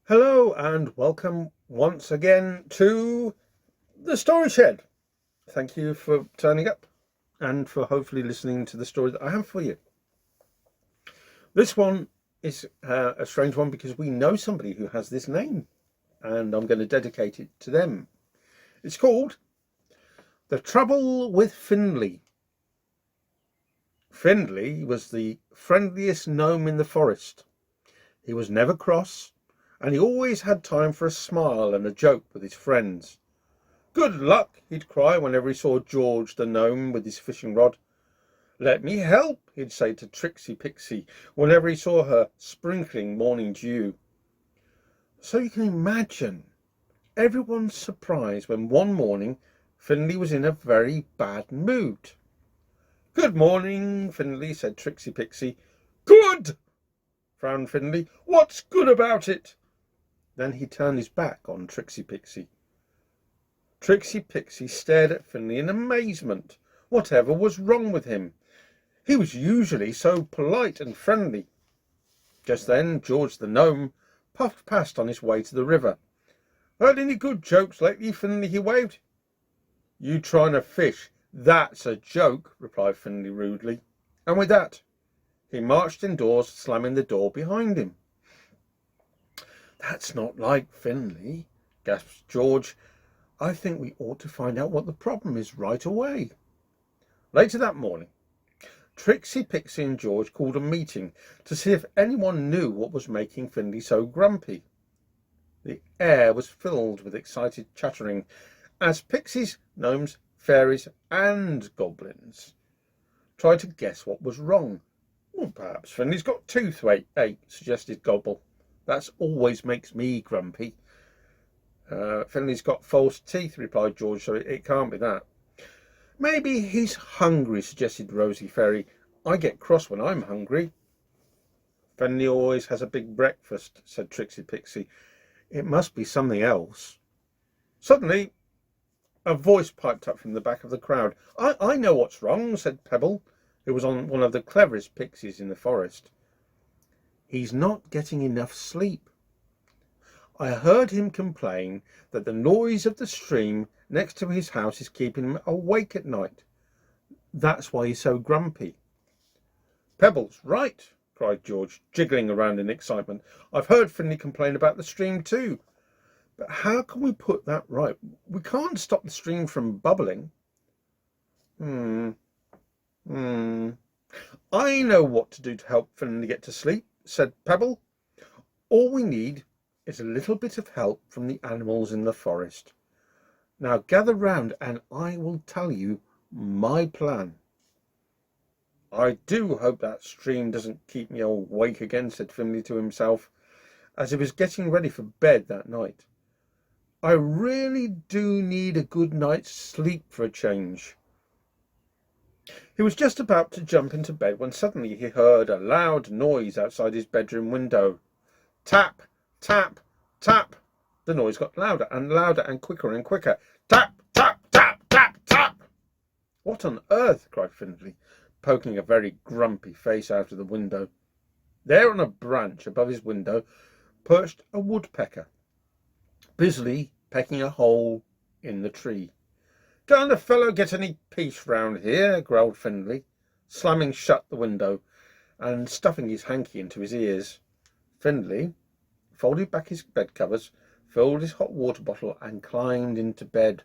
Hello and welcome once again to the Story Shed. Thank you for turning up and for hopefully listening to the story that I have for you. This one is a strange one because we know somebody who has this name and I'm going to dedicate it to them. It's called The Trouble with Finley. Finley was the friendliest gnome in the forest. He was never cross, and he always had time for a smile and a joke with his friends. "Good luck," he'd cry whenever he saw George the gnome with his fishing rod. "Let me help," he'd say to Trixie Pixie whenever he saw her sprinkling morning dew. So you can imagine everyone's surprise when one morning Finley was in a very bad mood. "Good morning, Finley," said Trixie Pixie. "Good!" frowned Finley. "What's good about it?" Then he turned his back on Trixie Pixie. Trixie Pixie stared at Finley in amazement. Whatever was wrong with him? He was usually so polite and friendly. Just then George the gnome puffed past on his way to the river. "Heard any good jokes lately, Finley?" he waved. "You trying to fish? That's a joke," replied Finley rudely. And with that, he marched indoors, slamming the door behind him. "That's not like Finley," gasped George. "I think we ought to find out what the problem is right away." Later that morning, Trixie Pixie and George called a meeting to see if anyone knew what was making Finley so grumpy. The air was filled with excited chattering as pixies, gnomes, fairies and goblins tried to guess what was wrong. "Well, perhaps Finley's got toothache," suggested Gobble. "That always makes me grumpy." "Finley's got false teeth," replied George, "so it can't be that." "Maybe he's hungry," suggested Rosy Fairy. "I get cross when I'm hungry." "Finley always has a big breakfast," said Trixie Pixie. "It must be something else." Suddenly, a voice piped up from the back of the crowd. I know what's wrong," said Pebble, who was one of the cleverest pixies in the forest. "He's not getting enough sleep. I heard him complain that the noise of the stream next to his house is keeping him awake at night. That's why he's so grumpy." "Pebble's right," cried George, jiggling around in excitement. "I've heard Finley complain about the stream too. But how can we put that right? We can't stop the stream from bubbling." I know what to do to help Finley get to sleep," said Pebble. "All we need is a little bit of help from the animals in the forest. Now gather round and I will tell you my plan." "I do hope that stream doesn't keep me awake again," said Finley to himself as he was getting ready for bed that night. "I really do need a good night's sleep for a change." He was just about to jump into bed when suddenly he heard a loud noise outside his bedroom window. Tap, tap, tap. The noise got louder and louder and quicker. Tap, tap, tap, tap, tap. "What on earth?" cried Finley, poking a very grumpy face out of the window. There on a branch above his window perched a woodpecker, busily pecking a hole in the tree. "Can't a fellow get any peace round here?" growled Finley, slamming shut the window and stuffing his hanky into his ears. Finley folded back his bed covers, filled his hot water bottle and climbed into bed.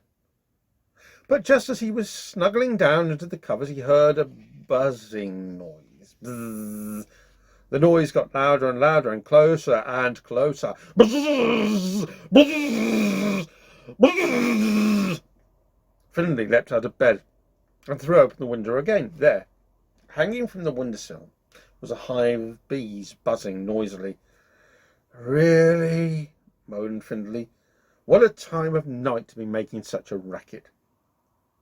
But just as he was snuggling down into the covers, he heard a buzzing noise. Bzzz. The noise got louder and louder and closer and closer. Bzzz, bzzz, bzzz. Finley leapt out of bed and threw open the window again. There, hanging from the windowsill, was a hive of bees buzzing noisily. "Really?" moaned Finley. "What a time of night to be making such a racket."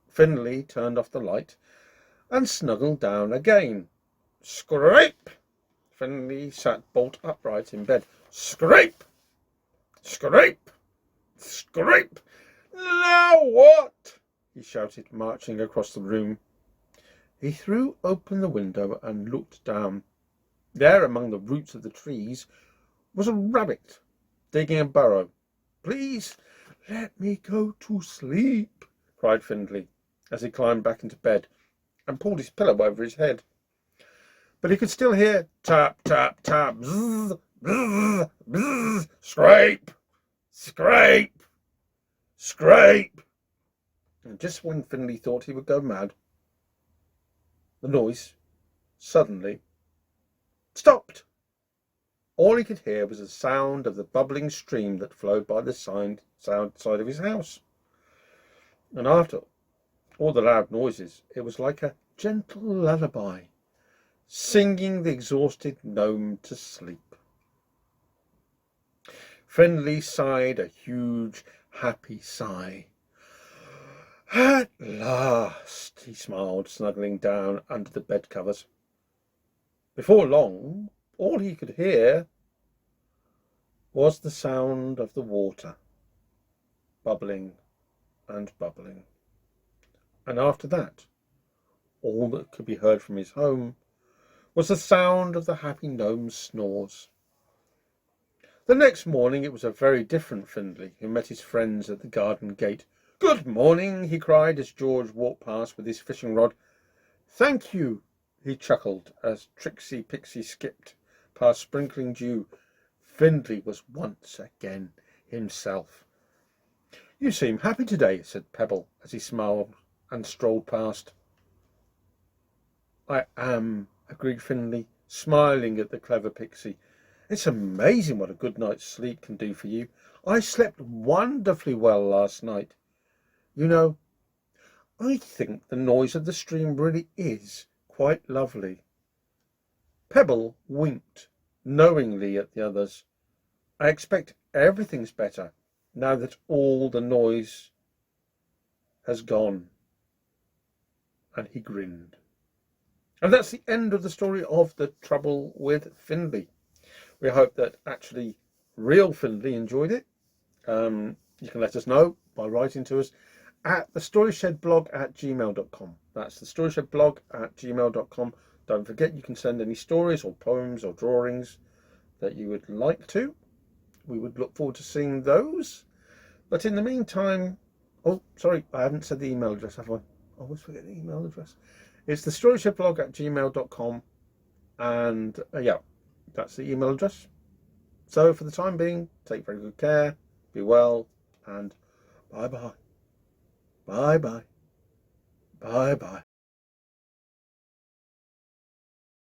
Finley turned off the light and snuggled down again. Scrape! Finley sat bolt upright in bed. Scrape! Scrape! Scrape! "Now what?" he shouted, marching across the room. He threw open the window and looked down. There, among the roots of the trees, was a rabbit, digging a burrow. Please let me go to sleep, cried Findlay as he climbed back into bed and pulled his pillow over his head. But he could still hear tap, tap, tap, bzz, bzz, bzz, scrape, scrape, scrape. And just when Finley thought he would go mad, the noise suddenly stopped. All he could hear was the sound of the bubbling stream that flowed by the side of his house. And after all the loud noises, it was like a gentle lullaby, singing the exhausted gnome to sleep. Finley sighed a huge, happy sigh. At last, he smiled, snuggling down under the bed covers. Before long, all he could hear was the sound of the water, bubbling and bubbling. And after that, all that could be heard from his home was the sound of the happy gnome's snores. The next morning it was a very different Findlay who met his friends at the garden gate. "Good morning," he cried as George walked past with his fishing rod. "Thank you," he chuckled as Tricksy Pixie skipped past sprinkling dew. Findlay was once again himself. "You seem happy today," said Pebble as he smiled and strolled past. "I am," agreed Finley, smiling at the clever Pixie. "It's amazing what a good night's sleep can do for you. I slept wonderfully well last night. You know, I think the noise of the stream really is quite lovely." Pebble winked knowingly at the others. "I expect everything's better now that all the noise has gone." And he grinned. And that's the end of the story of The Trouble with Finley. We hope that actually real Finley enjoyed it. You can let us know by writing to us at thestoryshedblog@gmail.com. That's thestoryshedblog@gmail.com. Don't forget you can send any stories or poems or drawings that you would like to. We would look forward to seeing those. But in the meantime, oh, sorry, I haven't said the email address, have I? I always forget the email address. It's thestoryshedblog@gmail.com. And yeah, that's the email address. So for the time being, take very good care, be well, and bye-bye. Bye-bye. Bye-bye.